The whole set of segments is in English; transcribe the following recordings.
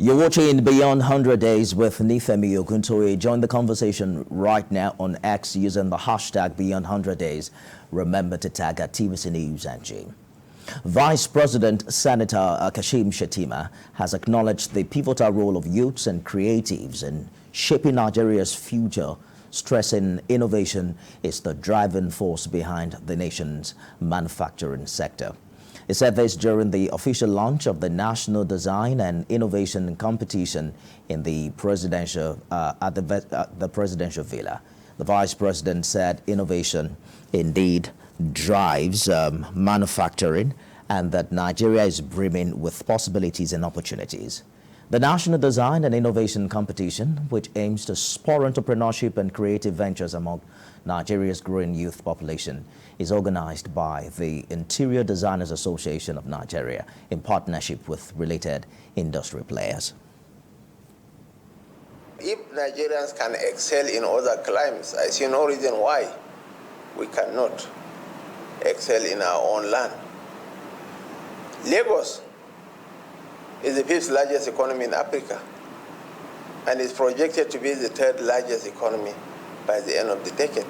You're watching Beyond 100 Days with Nifemi Oguntoye. Join the conversation right now on X using the hashtag Beyond 100 Days. Remember to tag at TVC News On. Vice President Senator Kashim Shettima has acknowledged the pivotal role of youths and creatives in shaping Nigeria's future, stressing innovation is the driving force behind the nation's manufacturing sector. He said this during the official launch of the National Design and Innovation Competition in the presidential at the presidential villa. The vice president said innovation indeed drives manufacturing, and that Nigeria is brimming with possibilities and opportunities. The National Design and Innovation Competition, which aims to spur entrepreneurship and creative ventures among Nigeria's growing youth population, is organized by the Interior Designers Association of Nigeria in partnership with related industry players. If Nigerians can excel in other climes, I see no reason why we cannot excel in our own land. Lagos is the fifth largest economy in Africa and is projected to be the third largest economy by the end of the decade.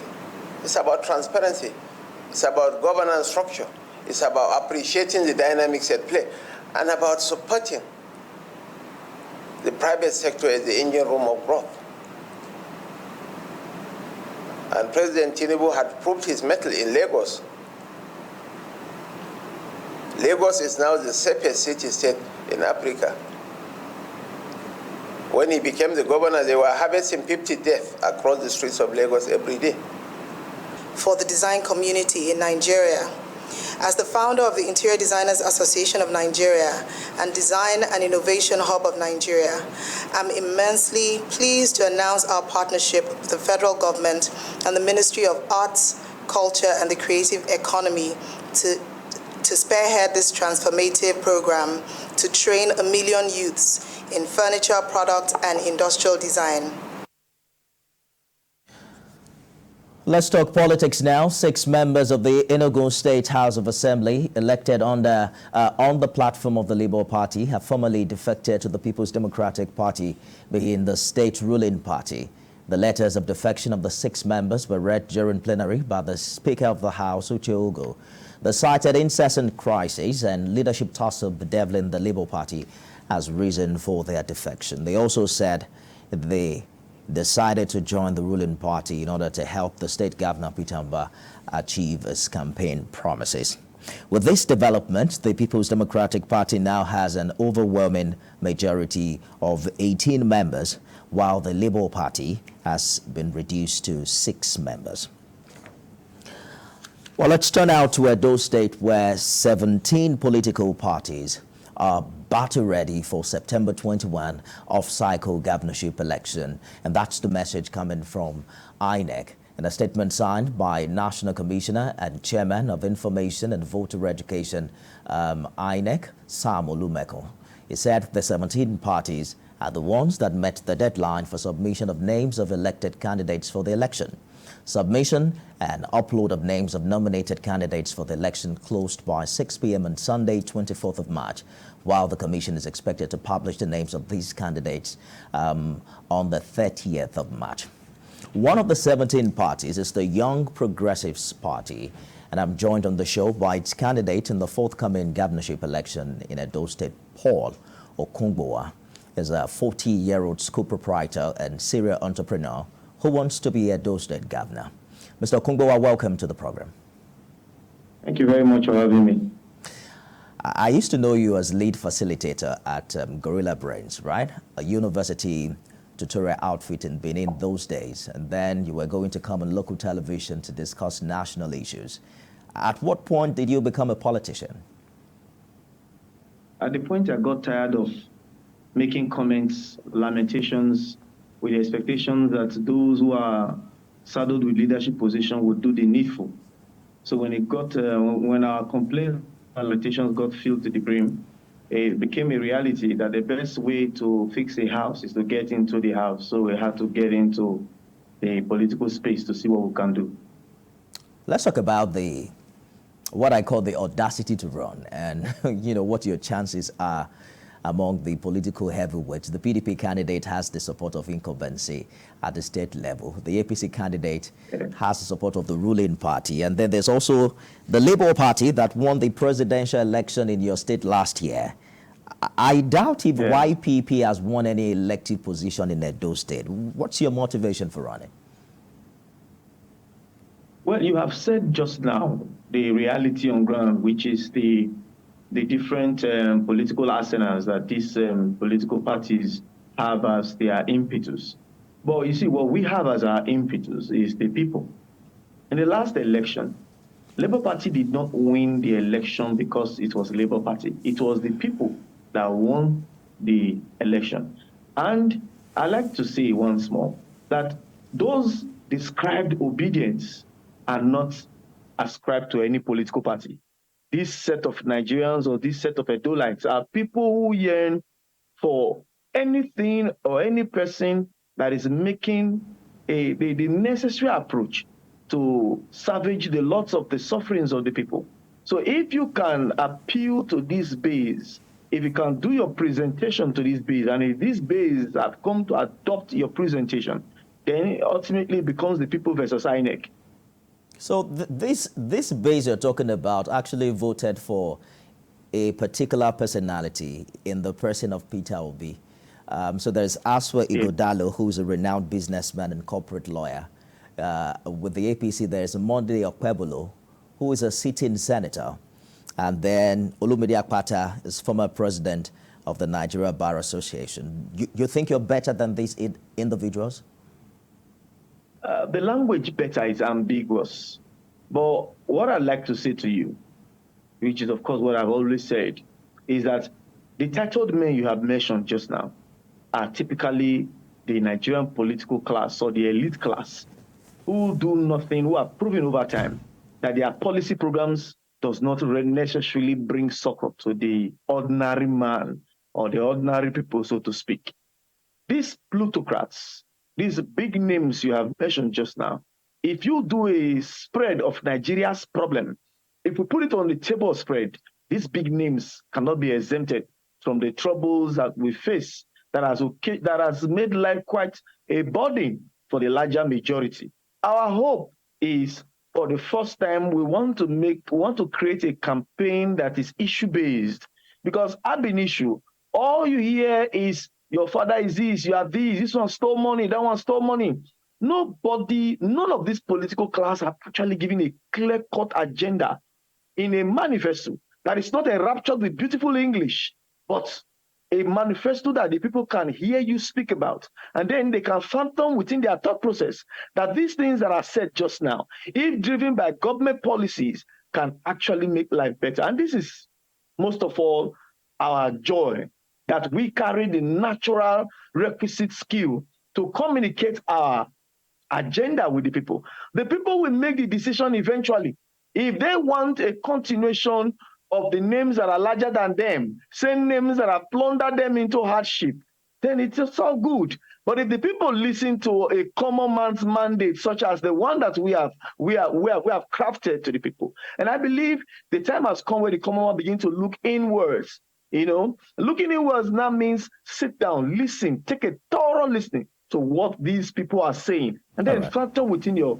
It's about transparency. It's about governance structure. It's about appreciating the dynamics at play and about supporting the private sector as the engine room of growth. And President Tinubu had proved his mettle in Lagos. Lagos is now the safest city-state in Africa. When he became the governor, they were harvesting 50 deaths across the streets of Lagos every day. For the design community in Nigeria, as the founder of the Interior Designers Association of Nigeria and Design and Innovation Hub of Nigeria, I'm immensely pleased to announce our partnership with the federal government and the Ministry of Arts, Culture, and the Creative Economy to spearhead this transformative program to train 1 million youths in furniture, product, and industrial design. Let's talk politics now. 6 members of the Enugu State House of Assembly, elected on the platform of the Labour Party, have formally defected to the People's Democratic Party, being the state ruling party. The letters of defection of the 6 members were read during plenary by the Speaker of the House, Uche Ogo. They cited incessant crises and leadership tussle bedeviling the Labour Party as reason for their defection. They also said they decided to join the ruling party in order to help the state governor, Peter Mbah, achieve his campaign promises. With this development, the People's Democratic Party now has an overwhelming majority of 18 members, while the Labour Party has been reduced to 6 members. Well, let's turn now to Edo State, where 17 political parties are battle ready for September 21 off-cycle governorship election. And that's the message coming from INEC in a statement signed by National Commissioner and Chairman of Information and Voter Education, INEC, Sam Olumeko. He said the 17 parties are the ones that met the deadline for submission of names of elected candidates for the election. Submission and upload of names of nominated candidates for the election closed by 6 p.m. on Sunday, 24th of March, while the Commission is expected to publish the names of these candidates on the 30th of March. One of the 17 parties is the Young Progressives Party, and I'm joined on the show by its candidate in the forthcoming governorship election in Edo State, Paul Okungbowa. Is a 40-year-old school proprietor and serial entrepreneur who wants to be Edo State governor. Mr. Okungbowa, welcome to the program. Thank you very much for having me. I used to know you as lead facilitator at Gorilla Brains, right? A university tutorial outfit in Benin those days. And then you were going to come on local television to discuss national issues. At what point did you become a politician? At the point I got tired of making comments, lamentations, with the expectation that those who are saddled with leadership position would do the needful. So when it got, when our complaints and lamentations got filled to the brim, it became a reality that the best way to fix a house is to get into the house. So we had to get into the political space to see what we can do. Let's talk about what I call the audacity to run, and what your chances are among the political heavyweights. The PDP candidate has the support of incumbency at the state level. The APC candidate has the support of the ruling party. And then there's also the Labour Party that won the presidential election in your state last year. I doubt if YPP has won any elected position in Edo State. What's your motivation for running? Well, you have said just now the reality on ground, which is the different political arsenals that these political parties have as their impetus. But you see, what we have as our impetus is the people. In the last election, Labour Party did not win the election because it was Labour Party. It was the people that won the election. And I like to say once more that those described obedience are not ascribed to any political party. This set of Nigerians or this set of Edolites are people who yearn for anything or any person that is making the necessary approach to salvage the lots of the sufferings of the people. So if you can appeal to this base, if you can do your presentation to this base, and if this base have come to adopt your presentation, then it ultimately becomes the people versus INEC. So this base you're talking about actually voted for a particular personality in the person of Peter Obi. So there's Aswa Igodalo, who's a renowned businessman and corporate lawyer. With the APC, there's Monday Okpebolo, who is a sitting senator. And then Olumide Akpata is former president of the Nigeria Bar Association. You think you're better than these individuals? The language better is ambiguous. But what I'd like to say to you, which is, of course, what I've always said, is that the titled men you have mentioned just now are typically the Nigerian political class or the elite class who do nothing, who have proven over time that their policy programs does not necessarily bring succor to the ordinary man or the ordinary people, so to speak. These plutocrats, these big names you have mentioned just now, if you do a spread of Nigeria's problem, if we put it on the table spread, these big names cannot be exempted from the troubles that we face that has made life quite a burden for the larger majority. Our hope is, for the first time, we want to create a campaign that is issue-based, because ab initio, all you hear is your father is this, you are this one stole money, that one stole money. None of this political class are actually giving a clear-cut agenda in a manifesto that is not enraptured with beautiful English, but a manifesto that the people can hear you speak about. And then they can fathom within their thought process that these things that are said just now, if driven by government policies, can actually make life better. And this is, most of all, our joy, that we carry the natural requisite skill to communicate our agenda with the people. The people will make the decision eventually. If they want a continuation of the names that are larger than them, same names that have plundered them into hardship, then it's all good. But if the people listen to a common man's mandate, such as the one that we have crafted to the people, and I believe the time has come where the common man begin to look inwards. Looking inwards now means sit down, listen, take a thorough listening to what these people are saying, and then factor within your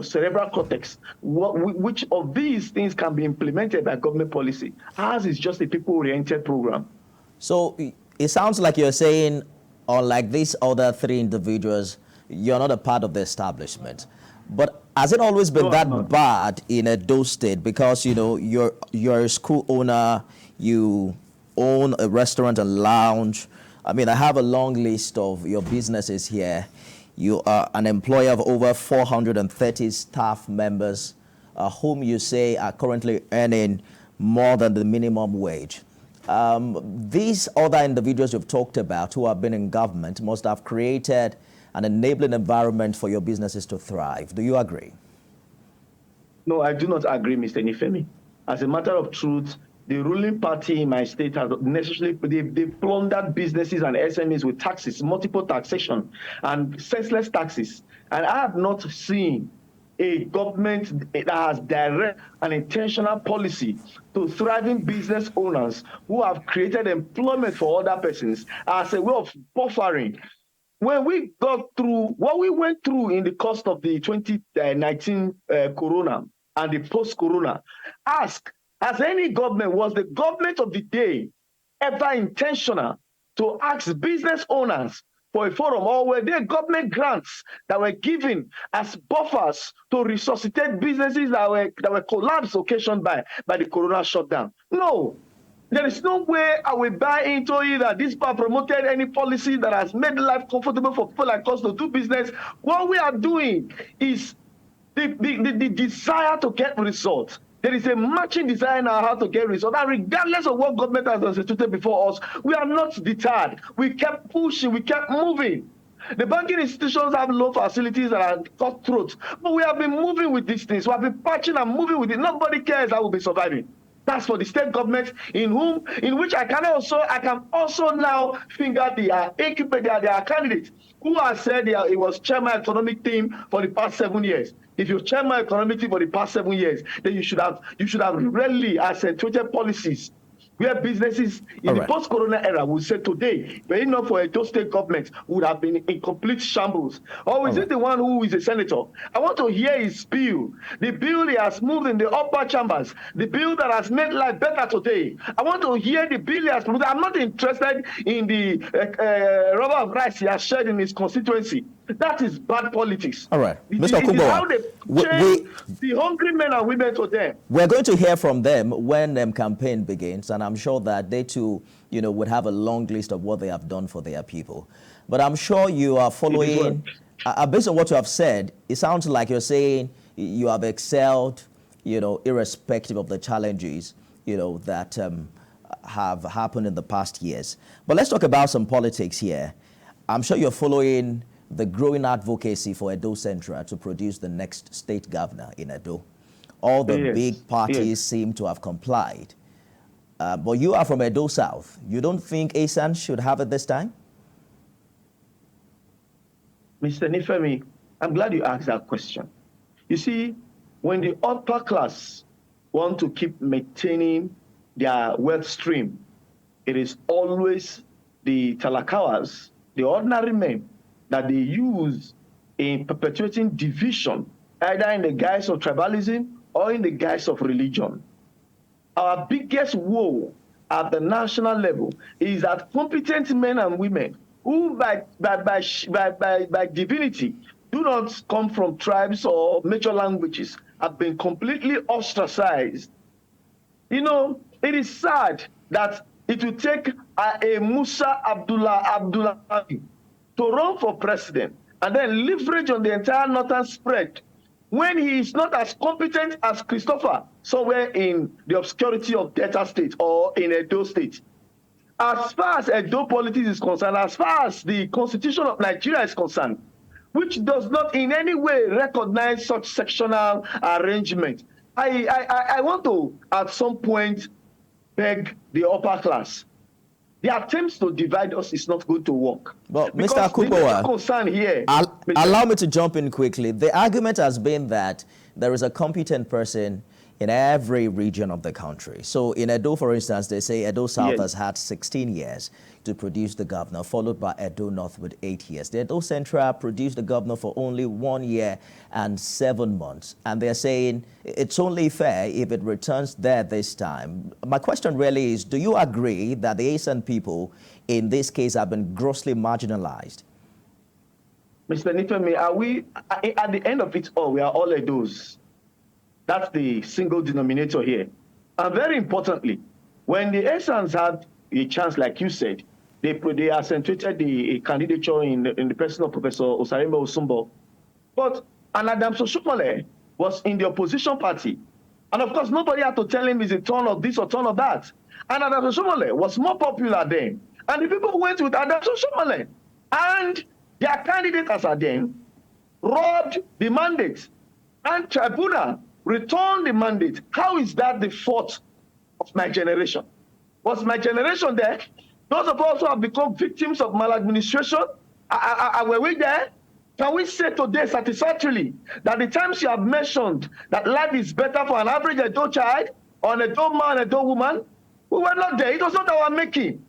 cerebral cortex which of these things can be implemented by government policy. Ours is just a people-oriented program. So it sounds like you're saying, unlike these other three individuals, you're not a part of the establishment. But has it always been that bad in Edo State? Because you're a school owner, you own a restaurant and lounge. I mean, I have a long list of your businesses here. You are an employer of over 430 staff members, whom you say are currently earning more than the minimum wage. These other individuals you've talked about who have been in government must have created an enabling environment for your businesses to thrive. Do you agree? No, I do not agree, Mr. Nifemi. As a matter of truth, the ruling party in my state has necessarily they've plundered businesses and SMEs with taxes, multiple taxation, and senseless taxes. And I have not seen a government that has direct and intentional policy to thriving business owners who have created employment for other persons as a way of buffering. When we got through what we went through in the course of the 2019 corona and the post-corona, ask, has any government, was the government of the day ever intentional to ask business owners for a forum, or were there government grants that were given as buffers to resuscitate businesses that were collapsed occasioned by the corona shutdown? No. There is no way I will buy into it that this part promoted any policy that has made life comfortable for people like us to do business. What we are doing is the desire to get results. There is a matching desire now how to get results. And regardless of what government has instituted before us, we are not deterred. We kept pushing, we kept moving. The banking institutions have loan facilities that are cutthroat, but we have been moving with these things. We have been patching and moving with it. Nobody cares how we'll be surviving. That's for the state government, in which I can also now finger their candidates who have said it was chairman economic team for the past 7 years. If you're chairman economic team for the past 7 years, then you should have really accentuated policies where businesses in the post-corona era would say today, were it not for a those state government, would have been in complete shambles. Or is it the one who is a senator? I want to hear his bill. The bill he has moved in the upper chambers, the bill that has made life better today. I want to hear the bill he has moved. I'm not interested in the rubber of rice he has shared in his constituency. That is bad politics. All right. Mr. Kumbo, how they change the hungry men and women to them. We're going to hear from them when campaign begins, and I'm sure that they too, would have a long list of what they have done for their people. But I'm sure you are following, based on what you have said, it sounds like you're saying you have excelled, irrespective of the challenges, that have happened in the past years. But let's talk about some politics here. I'm sure you're following the growing advocacy for Edo Central to produce the next state governor in Edo. All the big parties seem to have complied. But you are from Edo South. You don't think ASAN should have it this time? Mr. Nifemi, I'm glad you asked that question. You see, when the upper class want to keep maintaining their wealth stream, it is always the talakawas, the ordinary men, that they use in perpetuating division, either in the guise of tribalism or in the guise of religion. Our biggest woe at the national level is that competent men and women who by divinity do not come from tribes or major languages have been completely ostracized. It is sad that it will take a Musa Abdullah to run for president and then leverage on the entire northern spread when he is not as competent as Christopher somewhere in the obscurity of Delta State or in Edo State. As far as Edo politics is concerned, as far as the Constitution of Nigeria is concerned, which does not in any way recognize such sectional arrangement, I want to, at some point, beg the upper class. The attempts to divide us is not going to work. But Mr. Kubowa, concern here. Allow me to jump in quickly. The argument has been that there is a competent person in every region of the country. So in Edo, for instance, they say Edo South has had 16 years to produce the governor, followed by Edo North with 8 years. The Edo Central produced the governor for only 1 year and 7 months. And they're saying it's only fair if it returns there this time. My question really is, do you agree that the ASAN people in this case have been grossly marginalized? Mr. Nifemi, are we, at the end of it all, we are all Edos. That's the single denominator here. And very importantly, when the ASANs had a chance, like you said, they accentuated the candidature in the person of Professor Osareme Osumbo. But Adams Oshomole was in the opposition party. And of course, nobody had to tell him it's a turn of this or turn of that. And Adams Oshomole was more popular then. And the people went with Adams Oshomole. And their candidate as Adem robbed the mandate. And tribunal returned the mandate. How is that the fault of my generation? Was my generation there? Those of us who have become victims of maladministration, were we there? Can we say today satisfactorily that the times you have mentioned that life is better for an average adult child or an adult man, adult woman, we were not there. It was not our making.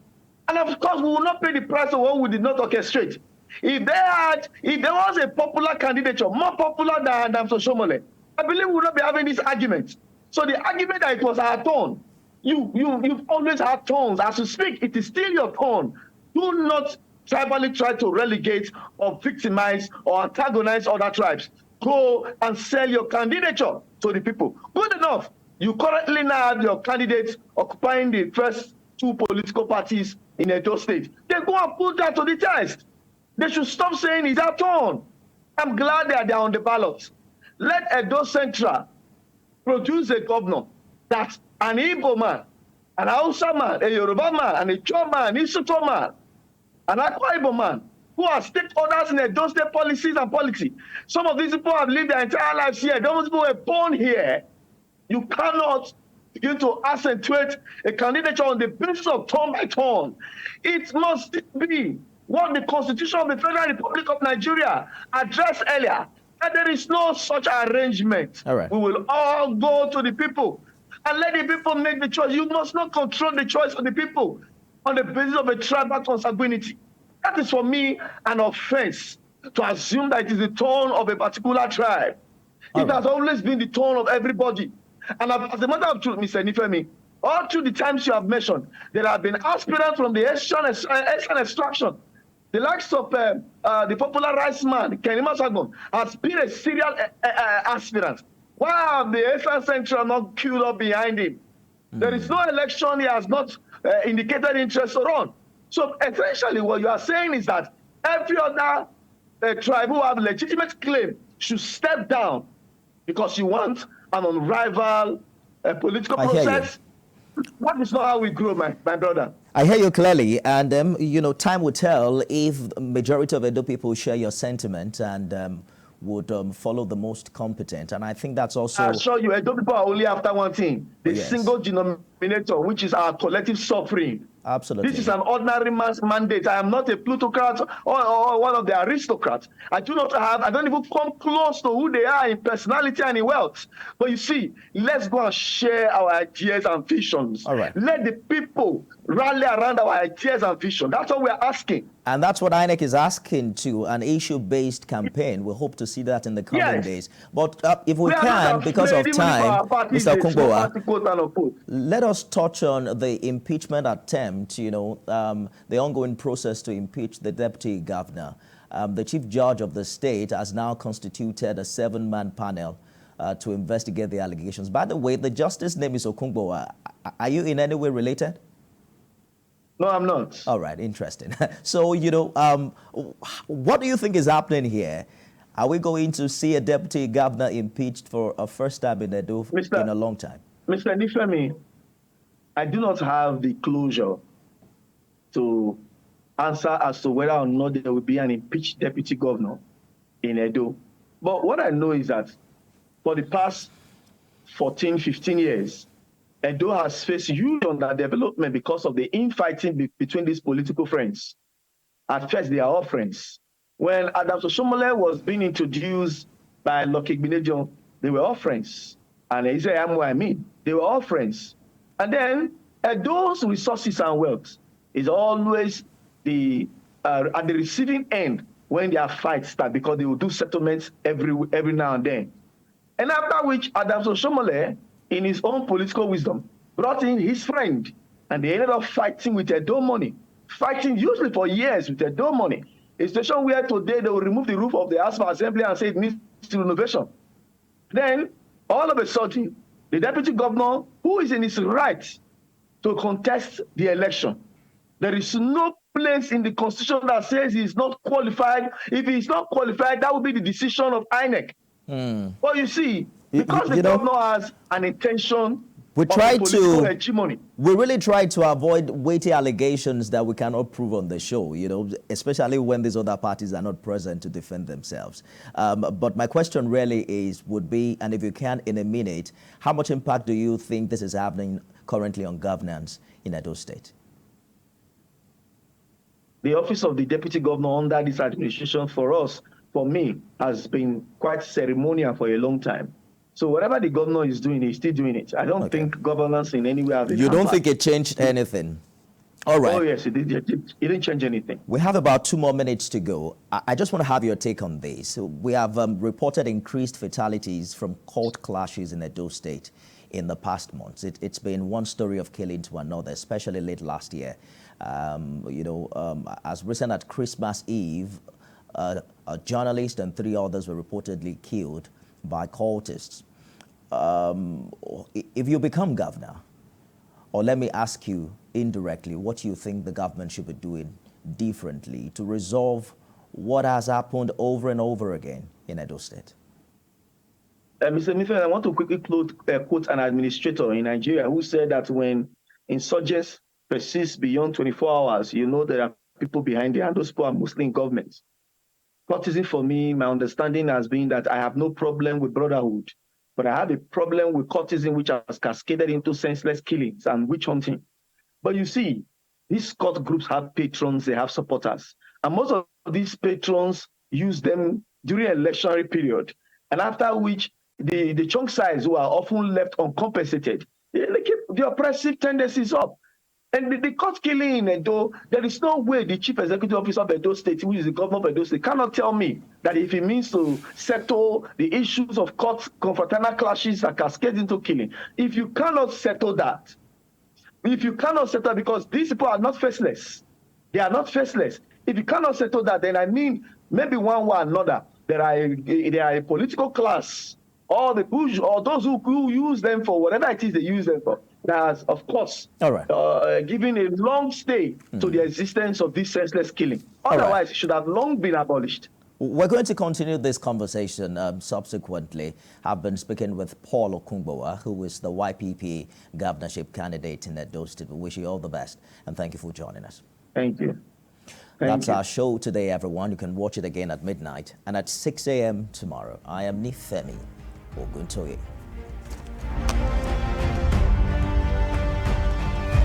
And of course, we will not pay the price of what we did not orchestrate. If there was a popular candidature, more popular than Shomole, I believe we would not be having this argument. So the argument that it was our turn, you've always had turns. As you speak, it is still your turn. Do not tribally try to relegate or victimize or antagonize other tribes. Go and sell your candidature to the people. Good enough. You currently now have your candidates occupying the first two political parties in Edo State. They go and put that to the test. They should stop saying it's our turn. I'm glad that they're on the ballot. Let Edo Central produce a governor that's an Igbo man, an Hausa man, a Yoruba man, and a Choma man, an Isoto man, an Akwa Igbo man, who are stakeholders in Edo State policies and policy. Some of these people have lived their entire lives here. Those people were born here. You cannot begin to accentuate a candidature on the basis of turn by turn. It must be what the Constitution of the Federal Republic of Nigeria addressed earlier. And there is no such arrangement. All right. We will all go to the people and let the people make the choice. You must not control the choice of the people on the basis of a tribal consanguinity. That is for me an offense to assume that it is the turn of a particular tribe. It has always been the turn of everybody. And as a matter of truth, Mr. Nifemi, all through the times you have mentioned, there have been aspirants from the Asian extraction. The likes of the popular rice man, Kenima Sagon, has been a serial aspirant. Why have the Asian Central not queued up behind him? There is no election he has not indicated interest to run. So essentially what you are saying is that every other tribe who have legitimate claim should step down because you want an unrivaled political process. That is not how we grow, my brother. I hear you clearly, and time will tell if the majority of Edo people share your sentiment and would follow the most competent. And I think that's also... I assure you, Edo people are only after one thing, the single denominator, which is our collective suffering. Absolutely. This is an ordinary man's mandate. I am not a plutocrat or one of the aristocrats. I don't even come close to who they are in personality and in wealth. But you see, let's go and share our ideas and visions. All right. Let the people rally around our ideas and vision. That's what we're asking. And that's what INEC is asking to, an issue-based campaign. We hope to see that in the coming days. But if we can, because of time, Mr. Okungbowa, let us touch on the impeachment attempt, the ongoing process to impeach the deputy governor. The chief judge of the state has now constituted a 7-man panel to investigate the allegations. By the way, the justice's name is Okungbowa. Are you in any way related? No, I'm not. All right, interesting. So, what do you think is happening here? Are we going to see a deputy governor impeached for a first time in Edo in a long time? Mr. Nifemi, I do not have the closure to answer as to whether or not there will be an impeached deputy governor in Edo. But what I know is that for the past 14, 15 years, Edo has faced huge underdevelopment because of the infighting between these political friends. At first, they are all friends. When Adams Oshomole was being introduced by Lucky Gbinejo, they were all friends. And they were all friends. And then Edo's resources and wealth is always at the receiving end when their fights start, because they will do settlements every now and then. And after which, Adams Oshomole, in his own political wisdom, brought in his friend, and they ended up fighting with Edo money, fighting usually for years with Edo money. A situation where today they will remove the roof of the House of Assembly and say it needs renovation. Then, all of a sudden, the deputy governor, who is in his right to contest the election, there is no place in the Constitution that says he is not qualified. If he is not qualified, that will be the decision of INEC. But you see, because the governor has an intention of political hegemony. We really try to avoid weighty allegations that we cannot prove on the show, especially when these other parties are not present to defend themselves. But my question really would be, and if you can in a minute, how much impact do you think this is having currently on governance in Edo State? The office of the deputy governor under this administration for us for me, has been quite ceremonial for a long time. So whatever the governor is doing, he's still doing it. I don't think governance in any way has been You don't hampered. think it changed anything? All right. Oh, yes, it didn't change anything. We have about 2 more minutes to go. I just want to have your take on this. So we have reported increased fatalities from court clashes in Edo State in the past months. It's been one story of killing to another, especially late last year. As recent as Christmas Eve, a journalist and 3 others were reportedly killed by cultists. If you become governor, or let me ask you indirectly, what you think the government should be doing differently to resolve what has happened over and over again in Edo State? Mr. Miffel, I want to quickly quote an administrator in Nigeria who said that when insurgents persist beyond 24 hours, you know there are people behind it, and those people are Muslim governments. Cultism for me, my understanding has been that I have no problem with brotherhood, but I have a problem with cultism, which has cascaded into senseless killings and witch hunting. But you see, these cult groups have patrons, they have supporters. And most of these patrons use them during electionary period. And after which, the chunk size who are often left uncompensated, they keep the oppressive tendencies up. And the court killing in Edo, there is no way the chief executive officer of Edo State, who is the governor of Edo State, cannot tell me that if it means to settle the issues of court confraternal clashes that cascade into killing, if you cannot settle that, because these people are not faceless, they are not faceless. If you cannot settle that, then I mean, maybe one way or another, there are a political class, or the push, or those who use them for whatever it is they use them for, that has, of course, given a long stay to the existence of this senseless killing. Otherwise, it should have long been abolished. We're going to continue this conversation subsequently. I've been speaking with Paul Okungbowa, who is the YPP governorship candidate in Edo State. We wish you all the best, and thank you for joining us. Thank you. That's our show today, everyone. You can watch it again at midnight and at 6 a.m. tomorrow. I am Nifemi Oguntoye.